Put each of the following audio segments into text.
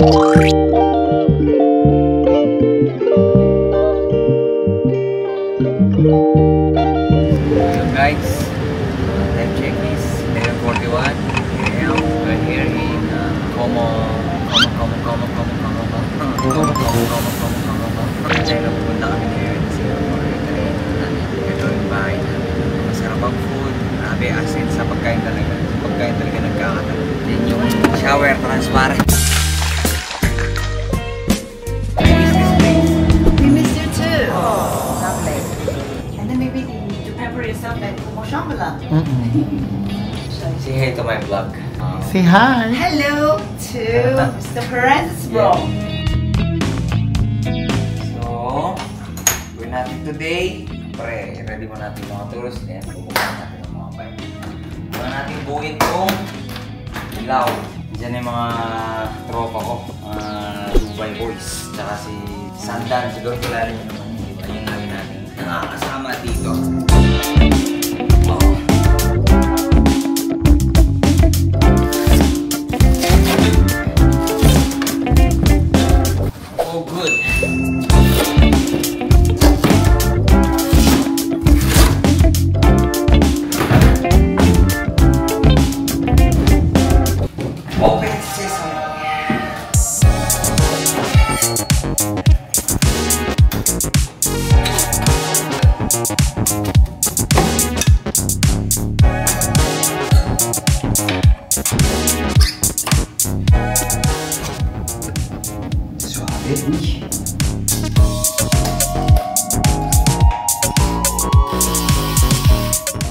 Guys, time check is 11:41 AM. We're here in Como. Kaya napupunta kami ngayon kasi ito yung bahay namin. Masarap ang food. Grabe, as in sa pagkain talaga. Sa pagkain talaga nagkakataon. Then yung shower transparent. I miss this place. We miss you too. Oh, lovely. And then maybe you pamper yourself at Kumo Shambhala. Say hi to my vlog. Say hi. Hello to Mr. Perez's bro. So, gawin natin today. Pre, ready mo natin mga tools. Then, bubukan natin ang mga bike. Bukan natin buuin itong ilaw. Diyan yung mga tropa ko. Dubai boys. Tsaka si Sandan. Siguro kilala nyo naman yun. Diba? Yung gawin natin. Nakakasama dito.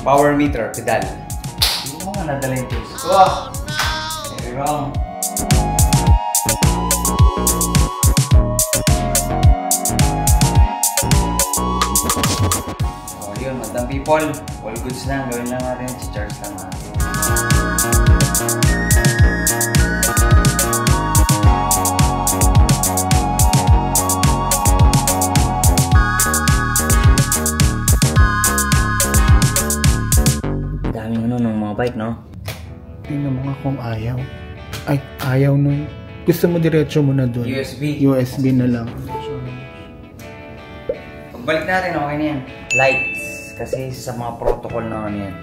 Power meter, pedal. Hindi mo nga nadala yung tools. Wow! Very wrong. So yun, madam people. All goods lang. Gawin lang natin. Charge lang natin. Bike, no? Tingnan mo nga kung ayaw. Ay, ayaw nun. Gusto mo diretso mo na dun. USB na lang. Pagbalik natin, okay na yan. Lights. Kasi sa mga protocol na ano yan.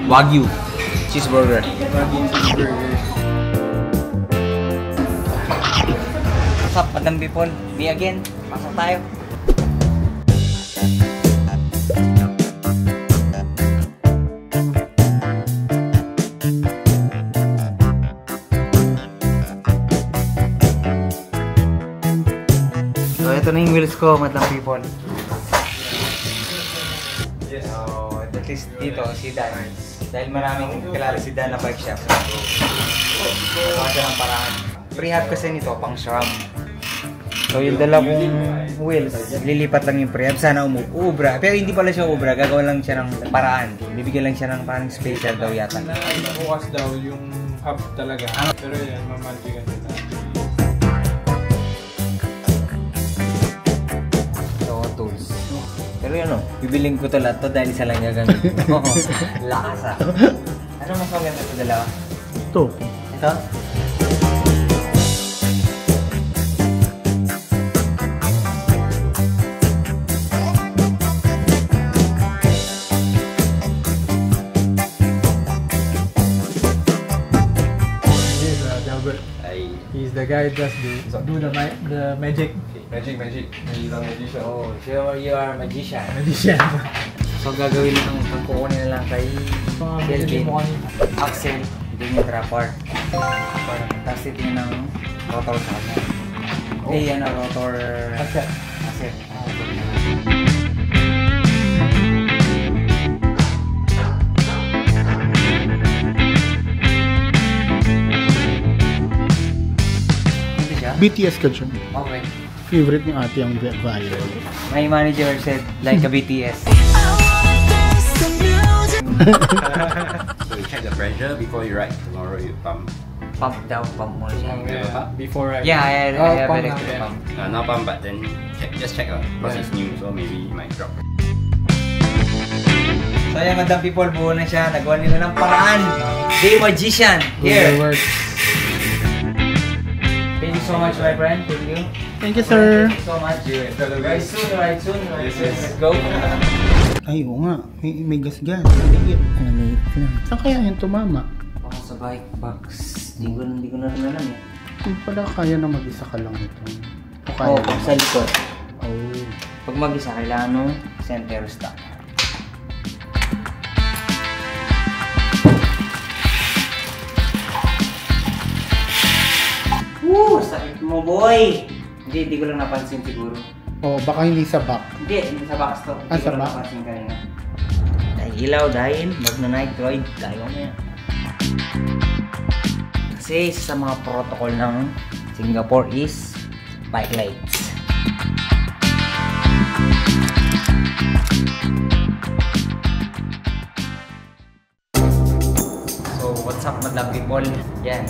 Wagyu cheeseburger. What's up, madam people? Me again. Pasok tayo. So, ito na yung wheels ko, madam people. So, at least dito, si Dan. Dahil maraming kilala si Dan na bike shop. Gawa siya ng paraan. Prehab kasi nito, pang SRAM. So yung dala kong wheels, lilipat lang yung prehab. Sana uubra. Pero hindi pala siya uubra. Gagawa lang siya ng paraan. Bibigyan lang siya ng parang special daw yata. Bukas daw yung hub talaga. Pero yan, mamantigan nila. So, tools. Pero yun o, bibiling ko ito lahat to dahil isa lang gagamit. Lakas ah. Ano mas maganda ito dalawa? Ito. Ito? He's the guy that does do the magic. Magic. He's a magician. Oh, so you are a magician. Magician. So gagawin lang itong kukunin na lang kay Kelvin. Axel. Ito yung trapper. Tapos ito yung ng rotor sa kanya. Eh, yan ang rotor. Axel. BTS ka dyan. Okay. Favorite ni ate ang viral. My manager said, like a BTS. So you check the pressure before you ride. Tomorrow you pump. Pump daw, pump muna siya. Before I... Yeah, I have pump electric na. pump. Not pump, but then just check because it's new, so maybe it might drop. So ayan, Madam People, buo na siya. Nagawa nila ng paraan. The Magician, here. Thank you so much, my friend. Thank you. Thank you, sir. Thank you so much. Ride soon, ride soon. Let's go. Ay, oo nga. May gas-gas. Maliit. Maliit lang. Saan kaya yun tumama? Baka sa bike box. Hindi ko na rin alam eh. Kung pala kaya na mag-isa ka lang ito. O kaya Oo, lang. sa likod. Oh. Pag mag-isa, kailangan nung center stop. Woo! Sakit mo, boy! Hindi ko lang napansin siguro. Oh, baka hindi sa back. Hindi sa box to. Ah, Hindi sa ko lang box? napansin kanina. Dahil ilaw, dahil mag-night ride tayo ngayon. Kasi isa sa mga protocol ng Singapore is bike lights. So, what's up, Madam People? Yan,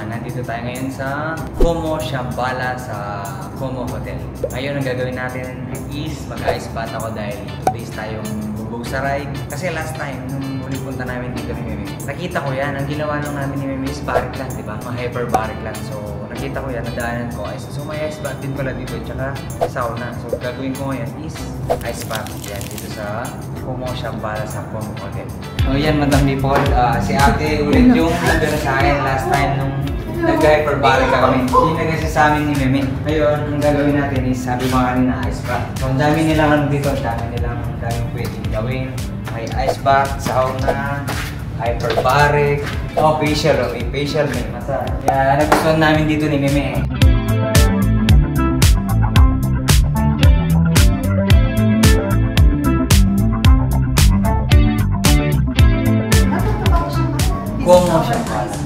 nandito tayo ngayon sa Como Shambhala sa Como Hotel. Ngayon, ang gagawin natin is mag-ice bath ako dahil 2 days tayong bubog sa ride. Kasi last time, nung huling punta namin dito ni Mimi, nakita ko yan. Ang ginawa nung namin ni Mimi is baric lang, di ba? Hyperbaric lang. So, nakita ko yan, nadaanan ko. So, may ice bath din pala dito, tsaka sauna. So, gagawin ko ngayon is ice bath. Yan, dito sa Como Shambhala sa Como Hotel. So, yan, Madam People. Si ate ulit yung nagdala sa akin last time nung nag-hyperbaric kami. Hindi kasi sa amin ni Meme. Ngayon, ang gagawin natin is sabi mo kanina, ice bath. So, ang dami nilang ano dito, ang dami pwedeng gawin. May ice bath, sauna, hyperbaric, facial, may facial, may massage. Kaya nagustuhan namin dito ni Meme. Como Shambhala.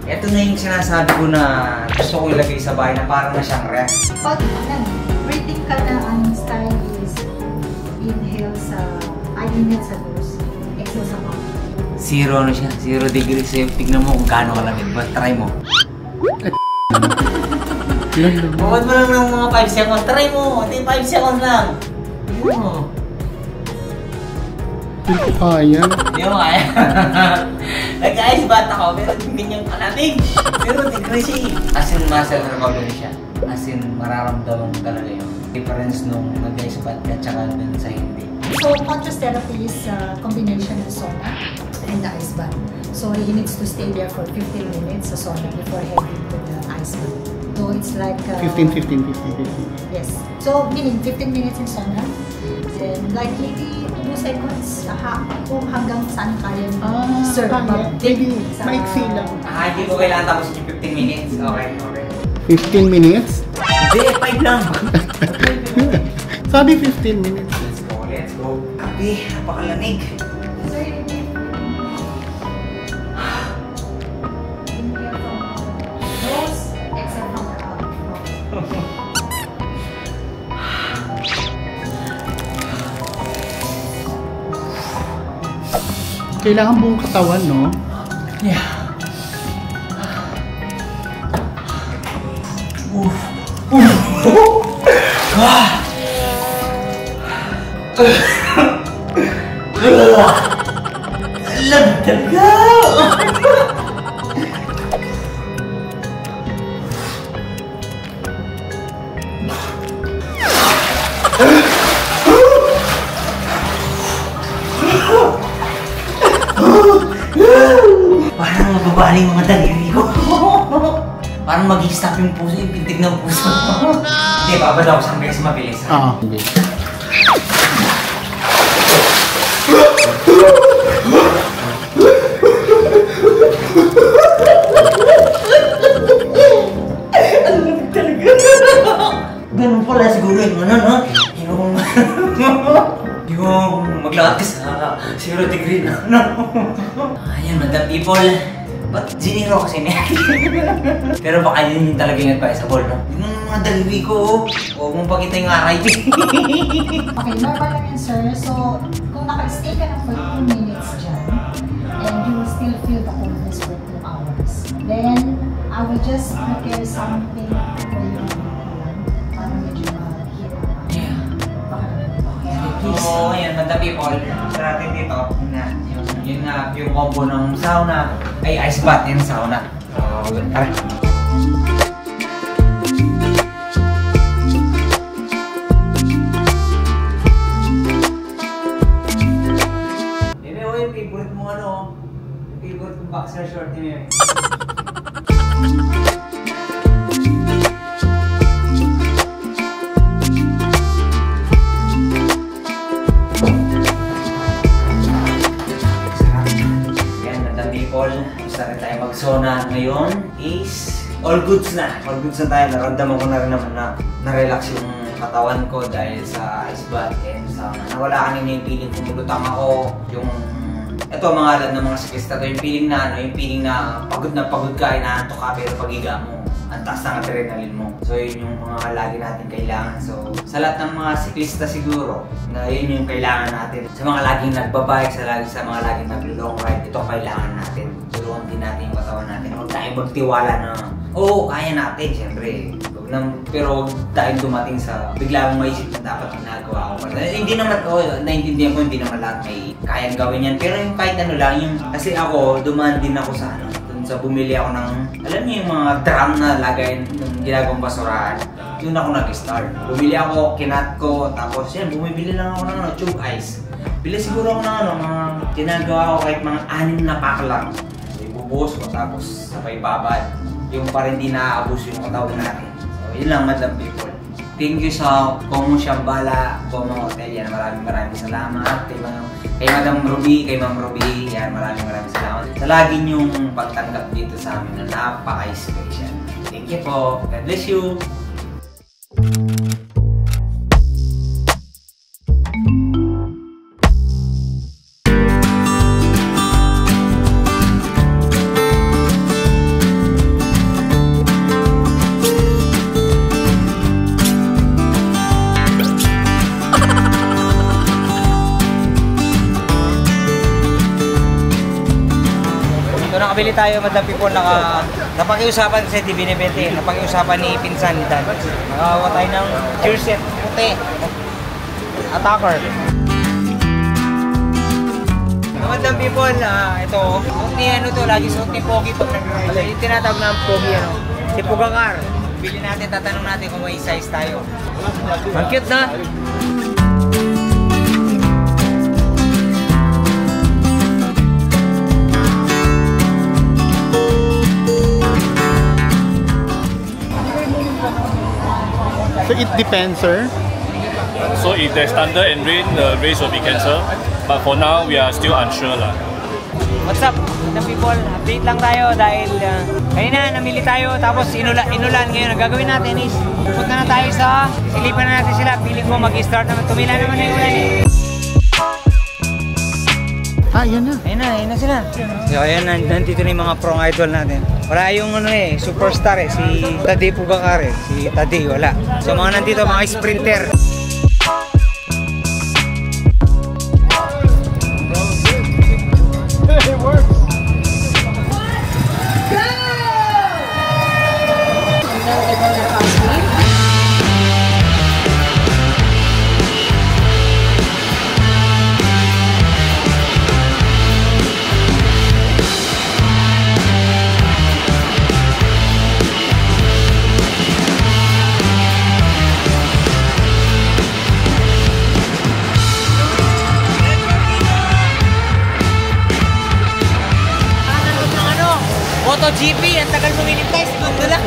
Ito na yung sinasabi ko na gusto ko ilagay sa bahay na parang na siyang ref. Pag breathing ka na, ang style is inhale sa nose, exhale sa mouth. Zero ano siya, 0 degrees. Tignan mo kung gaano kalamig. Try mo. Bukod mo lang ng mga 5 seconds. Try mo. Hindi 5 seconds lang. Tignan mo. Hindi ko kaya. Hindi mo kaya. Nag-ice bath ako, pero hindi niyang kalamig. 0 degrees siya. As in muscle recovery siya. As in mararamdaman mo talaga yung difference nung nag-ice bath ka tsaka dun sa hindi. So, contrast therapy is a combination of sauna and the ice bath. So, he needs to stay there for 15 minutes sa sauna before heading to the ice bath. So, it's like... 15. Yes. So, meaning 15 minutes in sauna. Then, like maybe 2 seconds kung hanggang saan kaya sir. Maybe maiksi lang. Hindi ko kailangan tapos yung 15 minutes. Okay. 15 minutes? Hindi, 5 lang. Sabi 15 minutes. Let's go. Grabe, napakalamig. So, inhale from nose, exhale from the mouth. Kailangan buong katawan, no? Yeah. Alam talaga! Parang mababaling mga daliri ko. Parang mag-i-stop yung puso, yung pintig ng puso. Hindi, babad ako sa guys mabilis. Hindi. Alam talaga. Ganun pala siguro yung ano, no? Yung maglakad ka sa 0 degree na, no? Ayan, Madam People. Ba't giniro kasi niya? Pero baka yun yung talagang advisable, no? Yung mga daliwi ko, huwag mong pakita yung aray. Okay, normal lang yan, sir. So, kung naka-stay ka ng 14 minutes dyan, and you will still feel the coldness for 2 hours. Then, I will just prepare something for you para medyo ma-heat up. Yeah. Baka naman. Oo, yan, Madam People. Sa natin dito, yun nga, yung combo ng sauna, ay ice bath yung sauna. So, tara. Bebe, oh, yung favorite mo ano? Yung favorite mo boxer short ni Bebe. Gusto rin tayo mag-sauna ngayon is all goods na. All goods na tayo. Naramdaman ko na rin naman na na-relax yung katawan ko dahil sa ice bath and sauna. Nawala kanina yung feeling kumulutang ako. Yung ito mga alam ng mga siklista to, yung feeling na pagod ka, inaantok ka pero pag-higa mo, ang taas ng adrenaline mo. So yun yung mga lagi natin kailangan. So sa lahat ng mga siklista siguro, na yun yung kailangan natin. Sa mga laging nagbabike, sa mga laging nag-long ride, ito kailangan natin. Tulungan din natin yung katawan natin. Huwag tayong magtiwala na, oo, kaya natin, syempre. Pero dahil dumating sa bigla mong maisip na dapat ginagawa ko. Hindi naman, naiintindihan ko, hindi naman lahat may kayang gawin yan. Pero yung kahit ano lang, yung, kasi ako, dumaan din ako sa ano. Sa bumili ako ng, alam niyo yung mga drum na lagay ng ginagawang basurahan. Yun ako nag-start. Bumili ako, kinat ko, tapos yan, bumibili lang ako ng tube ice. Bili siguro ako ng mga ginagawa ko kahit mga 6 na pack lang. Ibubuhos ko, tapos sabay babad. Yung parang hindi naaabos yung katawan natin. So, yun lang, Madam People. Thank you sa Como Shambhala, Como Hotel. Yan, maraming salamat. Kay Madam Ruby, kay Ma'am Ruby. Yan, maraming salamat. Sa lagi niyong pagtanggap dito sa amin na napaka-special. Thank you po. God bless you. So nakabili tayo, Madam People, napakiusapan kasi di binibente, napakiusapan ni Pinsan ni Dan. Nakakuha tayo ng gear set, puti, attacker. So, Madam People, ito, suot ni ano to, lagi suot ni Pogi pag nag-ride. Yung tinatawag na Pogi, ano, si Pugakar. Bili natin, tatanong natin kung may size tayo. Ang cute na! So it depends, sir. So if there's thunder and rain, the race will be cancelled. But for now, we are still unsure lah. What's up, Madam People? Update lang tayo dahil kanina namili tayo tapos inulan ngayon. Ang gagawin natin is pupunta na tayo sa silipan na natin sila. Piling ko mag-start naman. Tumila naman na yung ulan eh. Yan na. Ayun na sila. So ayan, nandito na yung mga prong idol natin. Wala yung ano eh, superstar eh, si Tadej Pugakar eh. Si Tadej, wala. So mga nandito, mga sprinter. It works. MotoGP, ang tagal mong inintay, segundo lang.